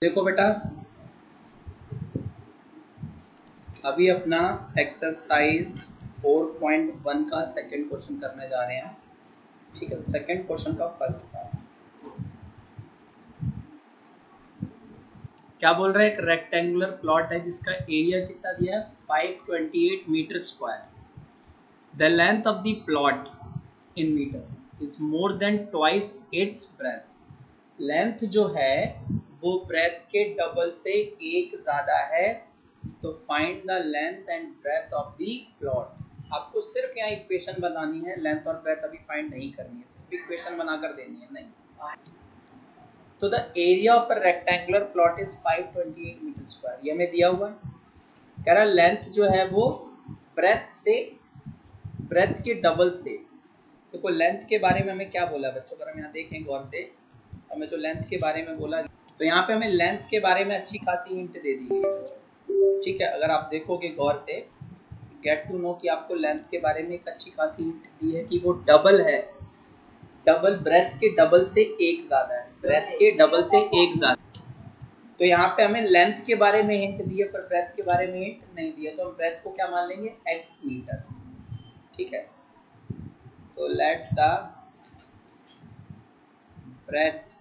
देखो बेटा, अभी अपना एक्सरसाइज 4.1 का सेकंड क्वेश्चन करने जा रहे हैं। ठीक है, सेकंड क्वेश्चन का फर्स्ट पार्ट क्या बोल रहा है? एक रेक्टेंगुलर प्लॉट है जिसका एरिया कितना दिया है, 528 meter square. The length of the plot in meter is more than twice its breadth. Length जो है वो ब्रेथ के डबल से एक ज्यादा है, तो find the length and breadth of the plot. आपको सिर्फ यहाँ इक्वेशन बनानी है, लेंथ और ब्रेथ अभी फाइंड नहीं करनी है, सिर्फ इक्वेशन बनाकर देनी है। नहीं, तो the area of a rectangular plot is 528 meter square, ये हमें दिया हुआ है। कह रहा लेंथ जो है वो ब्रेथ के डबल से। देखो लेंथ के बारे में हमें क्या बोला बच्चों, अगर हम यहाँ देखें गौर से, हमें जो लेंथ के बारे में बोला, तो यहाँ पे हमें लेंथ के बारे में अच्छी खासी हिंट दे दी गई। ठीक है, अगर आप देखोगे गौर से, गेट टू नो कि आपको लेंथ के बारे में एक अच्छी खासी हिंट दी है कि वो डबल है, डबल ब्रेथ के डबल से एक ज्यादा है, ब्रेथ के डबल से एक ज्यादा। तो यहाँ पे हमें लेंथ के बारे में हिंट दी है पर ब्रेथ के बारे में हिंट नहीं दिया, तो हम ब्रेथ को क्या मान लेंगे, x मीटर। ठीक है, तो let the breadth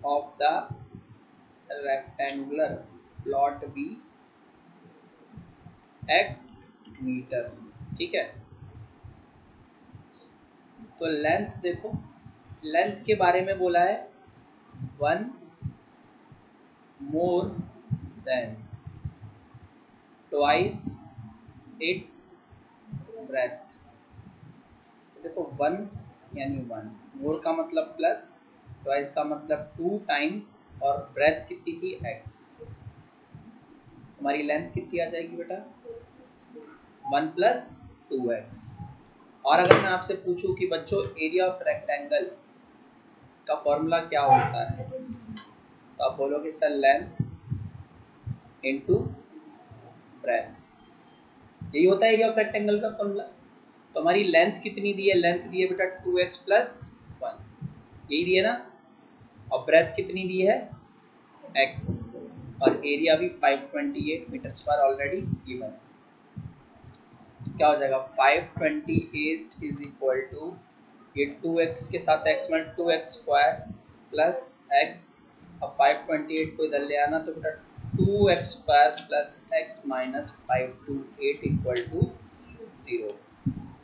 of the rectangular plot be x meter. ठीक है, तो लेंथ देखो, लेंथ के बारे में बोला है 1 मोर देन ट्वाइस इट्स ब्रेथ। देखो 1 यानी 1, मोर का मतलब प्लस, ट्वाइस का मतलब 2 टाइम्स, और ब्रेथ कितनी थी x। हमारी लेंथ कितनी आ जाएगी बेटा, 1 प्लस 2x। और अगर मैं आपसे पूछूं कि बच्चों एरिया ऑफ रेक्टेंगल का फॉर्मूला क्या होता है, तो आप बोलोगे सर लेंथ इनटू ब्रेथ, यही होता है एरिया ऑफ रेक्टेंगल का फॉर्मूला। तो हमारी लेंथ कितनी दी है, लेंथ दी है बेटा 2x प्लस 1, यही दी है ना, और ब्रेथ कितनी दी है x, और एरिया भी 528 मीटर स्क्वायर ऑलरेडी गिवन है। क्या हो जाएगा, 528 इज इक्वल टू, ये 2x के साथ x में 2x स्क्वायर प्लस x, अब 528 को इधर ले आना तो बेटा 2x square plus x minus 528 equal to 0।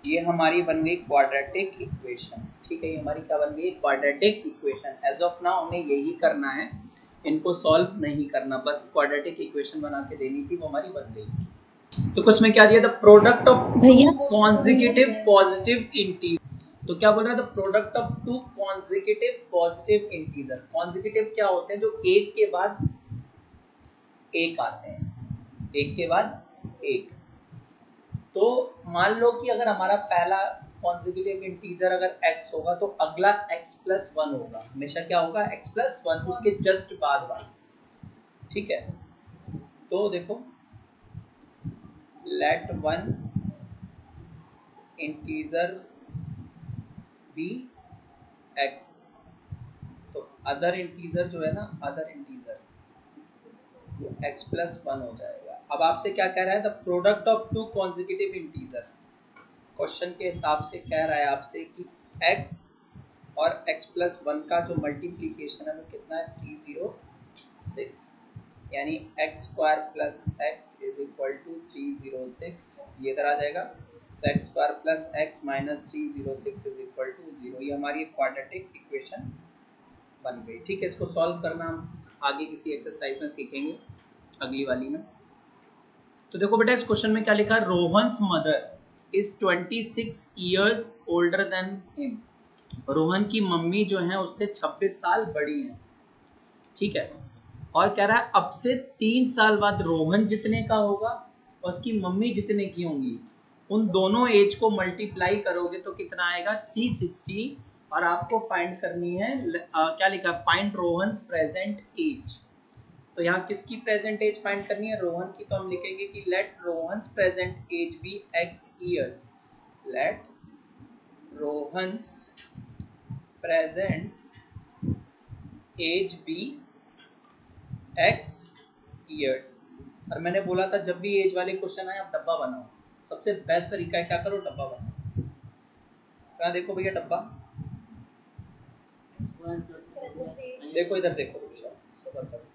ये हमारी बन गई क्वाड्रेटिक इक्वेशन। ठीक है, ये हमारी क्या बन गई, quadratic equation. As of now हमें यही करना है, इनको सॉल्व नहीं करना, बस क्वाड्रेटिक इक्वेशन बना के देनी थी, वो हमारी बन गई। तो कुछ में क्या दिया था, product of two consecutive positive integer. तो क्या बोल रहा था, product of two consecutive positive integer. Consecutive क्या होते हैं, जो एक के बाद एक आते हैं, एक के बाद एक। तो मान लो कि अगर हमारा पहला कॉन्जिक्यूटिव इंटीजर अगर x होगा तो अगला x प्लस 1 होगा, हमेशा क्या होगा, x प्लस 1, उसके जस्ट बाद वाला। ठीक है, तो देखो let one integer be x, तो अदर इंटीजर जो है ना, अदर इंटीजर वो x प्लस 1 हो जाएगा। अब आपसे क्या कह रहा है, the product of two consecutive integer. Question के हिसाब से कह रहा है आपसे कि x और x प्लस 1 का जो मल्टीप्लीकेशन है वो कितना है, 306, यानी x square plus x is equal to 306, ये इधर आ जाएगा, तो x square plus x minus 306 is equal to 0। ये हमारी क्वाड्रेटिक इक्वेशन बन गई। ठीक है, इसको सॉल्व करना हम आगे किसी एक्सरसाइज में सीखेंगे, अगली वाली में। तो देखो बेटा, इस क्वेश्चन में क्या लिखा है, Rohan's mother is 26 years older than him. Rohan की मम्मी जो है उससे 26 साल बड़ी हैं। ठीक है, और कह रहा है अब से 3 साल बाद रोहन जितने का होगा और उसकी मम्मी जितने की होंगी, उन दोनों एज को मल्टीप्लाई करोगे तो कितना आएगा, 360। और आपको फाइंड करनी है क्या लिखा है, फाइंड रोहन्स प्रेजेंट एज। तो यहाँ किसकी प्रेजेंट एज फाइंड करनी है, रोहन की। तो हम लिखेंगे कि let Rohan's present age be x years, let Rohan's present age be x years. और मैंने बोला था जब भी एज वाले क्वेश्चन आए आप डब्बा बनाओ, सबसे बेस्ट तरीका है क्या करो, डब्बा बनाओ। कहाँ देखो भैया डब्बा, देखो इधर देखो, सबर करो,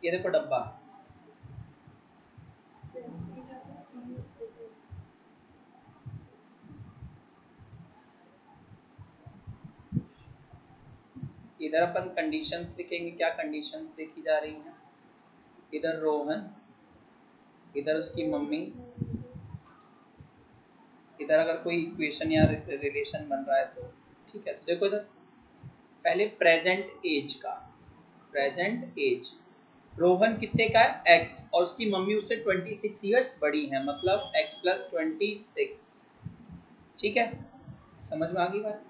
ये देखो डब्बा, इधर अपन कंडीशंस लिखेंगे। क्या कंडीशंस देखी जा रही हैं, इधर रोहन, इधर उसकी मम्मी, इधर अगर कोई इक्वेशन या रिलेशन बन रहा है तो ठीक है। तो देखो इधर पहले प्रेजेंट एज का, प्रेजेंट एज रोहन कितने का है x, और उसकी मम्मी उससे 26 ईयर्स बड़ी है, मतलब x + 26। ठीक है, समझ में आ गई बात।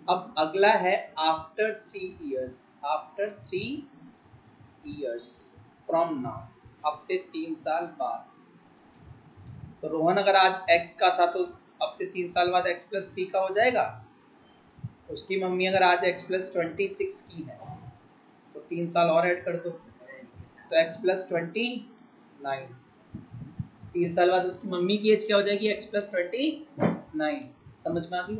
अब अगला है after 3 years, after 3 years from now, अब से 3 साल बाद। तो रोहन अगर आज x का था तो अब से 3 साल बाद x + 3 का हो जाएगा। उसकी मम्मी अगर आज x + 26 की है तो 3 साल और ऐड कर दो, तो x + 29। 3 साल बाद उसकी मम्मी की एज क्या हो जाएगी, x + 29। समझ में आ गई।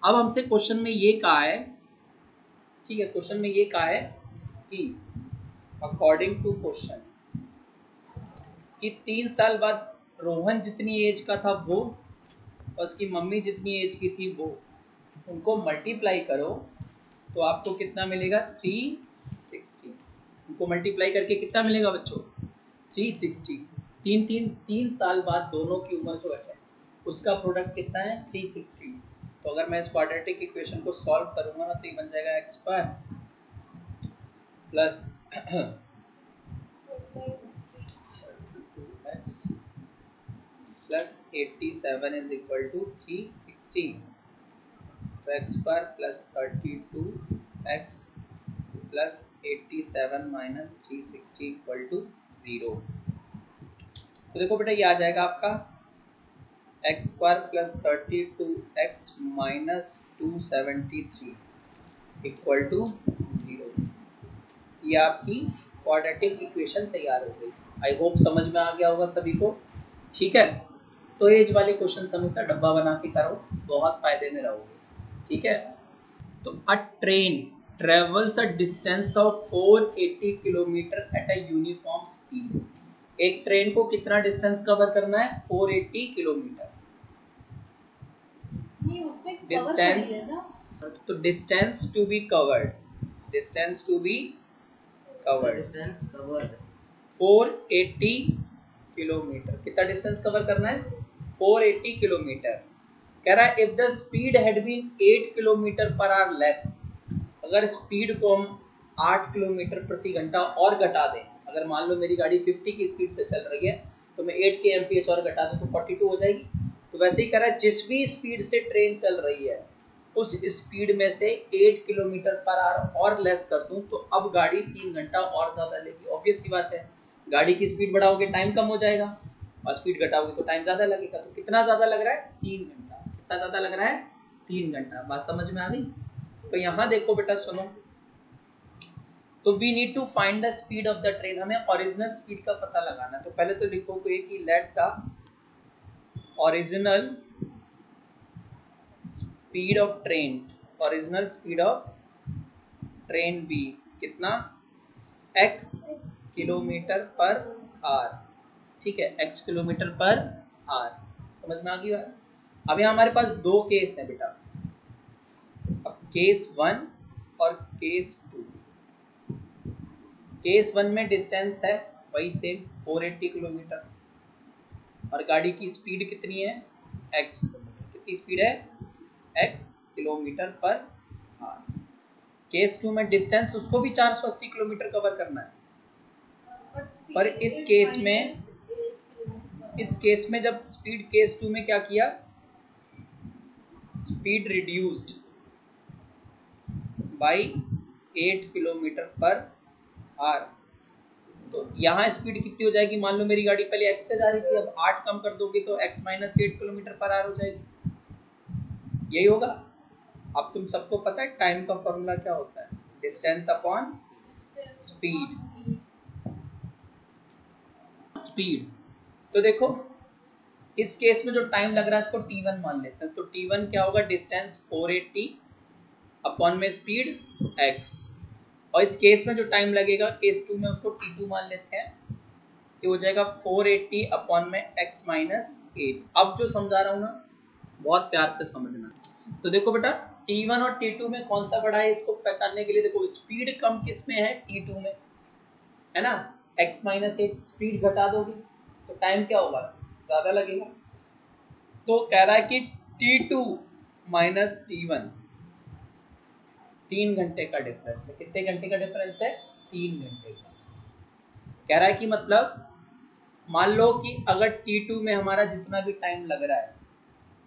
अब हमसे क्वेश्चन में ये कहा है, ठीक है, क्वेश्चन में ये कहा है कि अकॉर्डिंग टू क्वेश्चन कि 3 साल बाद रोहन जितनी एज का था वो और उसकी मम्मी जितनी एज की थी वो, उनको मल्टीप्लाई करो तो आपको कितना मिलेगा, 360। उनको मल्टीप्लाई करके कितना मिलेगा बच्चों, 360। 3 साल बाद दोनों की उम्र जो है उसका प्रोडक्ट कितना है, 360। तो अगर मैं इस क्वाड्रेटिक इक्वेशन को सॉल्व करूंगा ना तो ये बन जाएगा x² plus 2x plus 87 is equal to 360। तो x² plus 32x plus 87 minus 360 equal to 0। तो देखो बेटा ये आ जाएगा आपका x² plus 32x minus 273 equal to 0। ये आपकी क्वाड्रेटिक इक्वेशन तैयार हो गई। आई होप समझ में आ गया होगा सभी को। ठीक है, तो एज वाले क्वेश्चन हमेशा डब्बा बना के करो, बहुत फायदे में रहोगे। ठीक है, तो a train travels a distance of 480 kilometer at a uniform speed. एक ट्रेन को कितना डिस्टेंस कवर करना है, 480 किलोमीटर। डिस्टेंस, तो distance to be covered, distance to be covered, distance covered 480 kilometer. कितना डिस्टेंस कवर करना है, 480 किलोमीटर। कह रहा है if the speed had been 8 kilometer per hour less, अगर स्पीड को हम 8 किलोमीटर प्रति घंटा और घटा दें, अगर मान लो मेरी गाड़ी 50 की स्पीड से चल रही है तो मैं 8 kmph और घटा दूं तो 42 हो जाएगी। तो वैसे ही कह रहा है जिस भी स्पीड से ट्रेन चल रही है उस स्पीड में से 8 किलोमीटर पर आवर और लेस कर दूं तो अब गाड़ी 3 घंटा और ज्यादा लेगी। ऑब्वियस सी बात है, गाड़ी की स्पीड बढ़ाओगे टाइम कम हो जाएगा और स्पीड घटाओगे तो टाइम ज्यादा लगेगा। तो कितना ज्यादा लग रहा है, 3 घंटा। कितना ज्यादा लग रहा है, 3 घंटा। बात समझ में आ गई। तो यहाँ देखो बेटा सुनो, तो we need to find the speed of the train. हमें ओरिजिनल स्पीड का पता लगाना है। तो पहले तो लिखो कि let the original speed of train, original speed of train be कितना, x किलोमीटर पर आवर। ठीक है, x किलोमीटर पर आवर। समझ में आ गई बात। अब यहाँ हमारे पास दो केस है बेटा, अब केस 1 और केस 2। केस 1 में डिस्टेंस है वही सेम 480 किलोमीटर और गाड़ी की स्पीड कितनी है, x किलोमीटर। कितनी स्पीड है, x kilometer per our. Case 2 में डिस्टेंस उसको भी 480 किलोमीटर कवर करना है, पर इस केस में जब स्पीड केस 2 में क्या किया, speed reduced by 8 kilometer per our. तो यहाँ स्पीड कितनी हो जाएगी, मान लो मेरी गाड़ी पहले x से जा रही थी, अब 8 कम कर दोगे तो x minus 8 kilometer per our हो जाएगी। यही होगा। अब तुम सबको पता है टाइम का फॉर्मूला क्या होता है, डिस्टेंस अपॉन स्पीड। स्पीड। तो देखो इस केस में जो टाइम लग रहा है इसको t1 मान लेते हैं। तो t1 क्या होगा, डिस्टेंस 480 अपॉन में स्पीड x, और इस केस में जो टाइम लगेगा केस 2 में उसको t2 मान लेते हैं, ये हो जाएगा 480 अपॉन में x माइनस 8। अब जो समझा रहा हूँ ना बहुत प्यार से समझना। तो देखो बेटा t1 और t2 में कौन सा बड़ा है, इसको पहचानने के लिए देखो स्पीड कम किस में है, t2 में है ना, x माइनस 8 स्पीड घटा दोगे तो टाइम क्या होगा, ज्यादा लगेगा। तो कह रहा है कि t2 माइनस t1 3 घंटे का डिफरेंस है। कितने घंटे का डिफरेंस है, 3 घंटे का। कह रहा है कि मतलब मान लो कि अगर t2 में हमारा जितना भी टाइम लग रहा है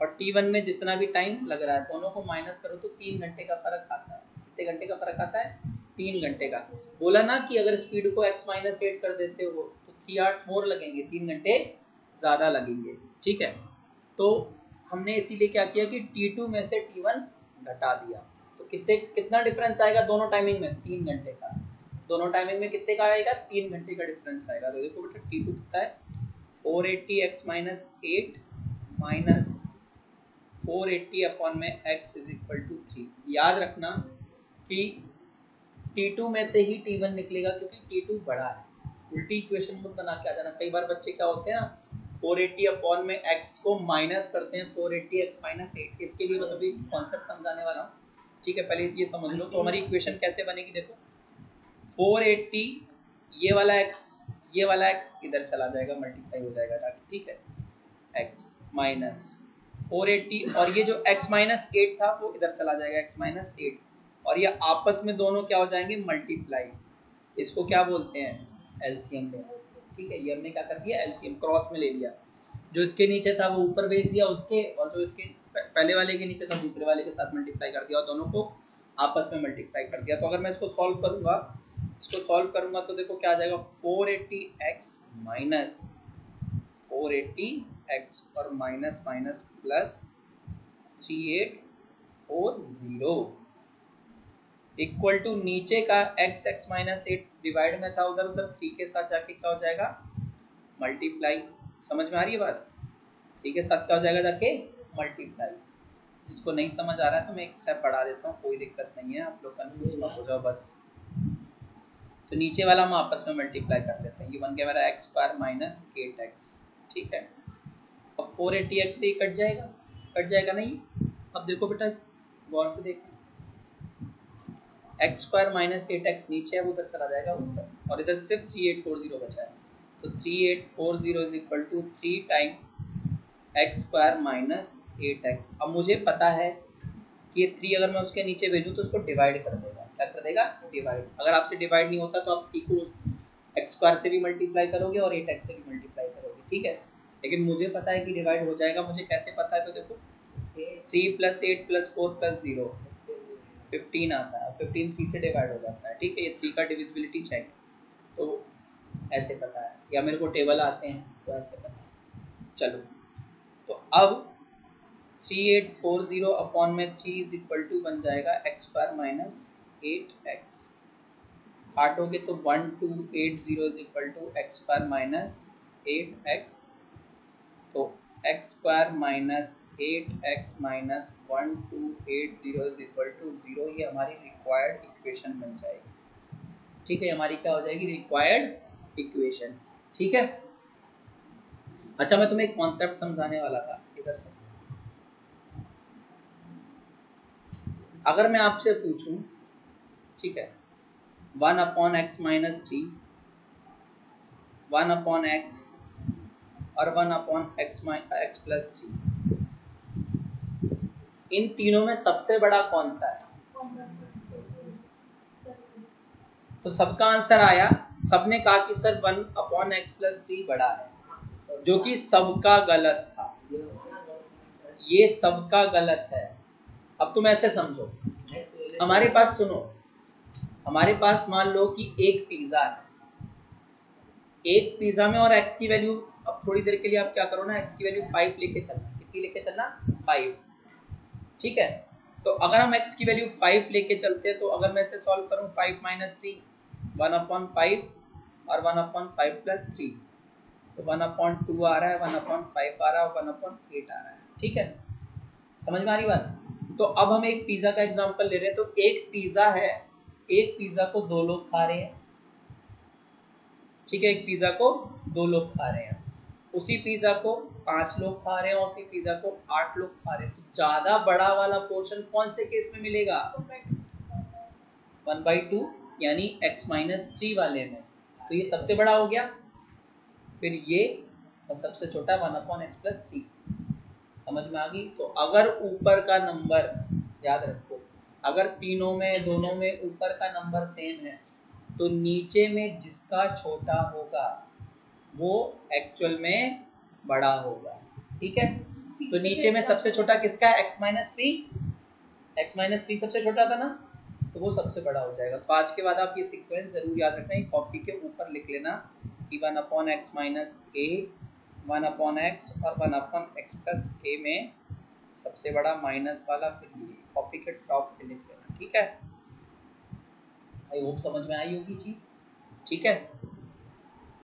और t1 में जितना भी टाइम लग रहा है, दोनों को माइनस करो तो 3 घंटे का फर्क आता है। कितने घंटे का फर्क आता है, 3 घंटे का। बोला ना कि अगर स्पीड को x माइनस 8 कर देते हो तो 3 आवर्स मोर लगेंगे, 3 घंटे ज्यादा लगेंगे। ठीक है, तो हमने इसीलिए क्या किया कि t2 में से t1 घटा दिया। तो कितना डिफरेंस आएगा दोनों टाइमिंग में, 3 घंटे का। दोनों टाइमिंग में कितने का आएगा, 3 घंटे का डिफरेंस आएगा। तो देखो बेटा t2 कितना है, 480 x माइनस 8 माइनस 480 अपॉन में x इज इक्वल टू 3। याद रखना कि t2 में से ही t1 निकलेगा क्योंकि t2 बड़ा है। उल्टी इक्वेशन मत बना के आ जाना। कई बार बच्चे क्या होते हैं ना, 480 अपॉन में x को माइनस करते हैं 480 x माइनस 8। इसके लिए मैं अभी कॉन्सेप्ट समझाने वाला हूँ। ठीक है, पहले ये समझ लो। तो हमारी इक्वेशन कैसे बनेगी, देखो 480 ये वाला x इधर चला जाएगा, मल्टीप्लाई हो जाएगा जाके। ठीक है, x माइनस 480 और ये जो x माइनस 8 था वो इधर चला जाएगा, x माइनस 8, और ये आपस में दोनों क्या हो जाएंगे, मल्टीप्लाई। इसको क्या बोलते हैं, एलसीएम लेना। ठीक है, ये हमने क्या कर दिया, एलसीएम क्रॉस में ले लिया। जो इसके नीचे था वो ऊपर भेज दिया उसके, और जो इसके पहले वाले के नीचे था दूसरे वाले के साथ मल्टीप्लाई कर दिया और दोनों को आपस में मल्टीप्लाई कर दिया। तो अगर मैं इसको सॉल्व करूंगा तो देखो क्या आ जाएगा, 480x माइनस 480x और minus minus plus 3840 equal to नीचे का x माइनस 8 डिवाइड में था, उधर 3 के साथ जाके क्या हो जाएगा, मल्टीप्लाई। समझ में आ रही है बात, 3 के साथ क्या हो जाएगा जाके, मल्टीप्लाई। जिसको नहीं समझ आ रहा है तो मैं एक स्टेप बढ़ा देता हूँ, कोई दिक्कत नहीं है, आप लोग कंफ्यूज मत हो जाओ बस। तो नीचे वाला हम आपस में मल्टीप्लाई कर लेते हैं। ये बन गया मेरा एक्स स्क्वायर माइनस 8x। ठीक है, अब 480x से ही कट जाएगा नहीं। अब देखो बेटा गौर से देखो, एक्स स्क्वायर माइनस 8x नीचे है, वो उधर चला जाएगा ऊपर, और इधर सिर्फ 3840 बचा है। तो 3840 is equal to 3 times X square minus 8x। अब मुझे पता है कि ये 3 अगर मैं उसके नीचे भेजूँ तो उसको डिवाइड कर देगा। क्या कर देगा, डिवाइड। अगर आपसे डिवाइड नहीं होता तो आप 3 को एक्स स्क्वायर से भी मल्टीप्लाई करोगे और 8x से भी मल्टीप्लाई करोगे। ठीक है, लेकिन मुझे पता है कि डिवाइड हो जाएगा। मुझे कैसे पता है, तो देखो 3 प्लस 8 प्लस 4 प्लस 0 15 आता है, 15 3 से डिवाइड हो जाता है। ठीक है, ये 3 का डिविजिबिलिटी चाहिए तो ऐसे पता है, या मेरे को टेबल आते हैं तो ऐसे पता है। चलो तो अब 3840 अपॉन में 3 इज इक्वल टू बन जाएगा एक्स स्क्वायर माइनस 8x। काटोगे तो 1280 is equal to X square minus 8x। तो X square minus 8x minus 1280 is equal to 0। ये हमारी रिक्वायर्ड इक्वेशन बन जाएगी। ठीक है, हमारी क्या हो जाएगी, रिक्वायर्ड इक्वेशन। ठीक है, अच्छा मैं तुम्हें एक कॉन्सेप्ट समझाने वाला था इधर से। अगर मैं आपसे पूछूं, ठीक है, 1 upon x minus 3, 1 upon x और 1 अपॉन एक्स प्लस 3, इन तीनों में सबसे बड़ा कौन सा है? तो सबका आंसर आया, सबने कहा कि सर 1 अपॉन एक्स प्लस 3 बड़ा है, जो कि सबका गलत था। ये सबका गलत है। अब तुम ऐसे समझो, हमारे पास सुनो, हमारे पास मान लो कि एक पिज्जा है, एक पिज्जा में और एक्स की वैल्यू, अब थोड़ी देर के लिए आप क्या करो ना, एक्स की वैल्यू 5 लेके चलना। कितनी लेके चलना, 5। ठीक है, तो अगर हम एक्स की वैल्यू 5 लेके चलते हैं तो अगर मैं इसे सॉल्व करूं 5 माइनस 3, 1 अपॉन 5 और 1 अपॉन 5 प्लस 3, तो 1/2 आ रहा है, 1/5 आ रहा है, 1/8 आ रहा है। ठीक है, समझ में आ रही बात? तो अब हम एक पिज्जा का एग्जांपल ले रहे हैं। तो एक पिज्जा है, एक पिज्जा को 2 लोग खा रहे हैं। ठीक है, एक पिज्जा को 2 लोग खा रहे हैं, उसी पिज्जा को 5 लोग खा रहे हैं, उसी पिज्जा को 8 लोग खा रहे हैं। तो ज्यादा बड़ा वाला पोर्शन कौन से केस में मिलेगा? 1/2 यानी x-3 वाले में। तो ये सबसे बड़ा हो गया, फिर ये, और सबसे छोटा 1/x+3। समझ में आ गई? तो अगर ऊपर का नंबर, याद रखो, अगर तीनों में, दोनों में ऊपर का नंबर सेम है, तो नीचे में जिसका छोटा होगा वो एक्चुअल में बड़ा होगा। ठीक है, तो नीचे में सबसे छोटा किसका है? x-3। x-3 सबसे छोटा था ना, तो वो सबसे बड़ा हो जाएगा। तो आज के बाद आप ये सीक्वेंस जरूर याद रखना, कॉपी के ऊपर लिख लेना कि 1/x - a, 1/x और 1/x+a में सबसे बड़ा माइनस वाला, फिर ये कॉपी के टॉप पे लिख लेना। ठीक है, आई होप समझ में आई होगी चीज। ठीक है।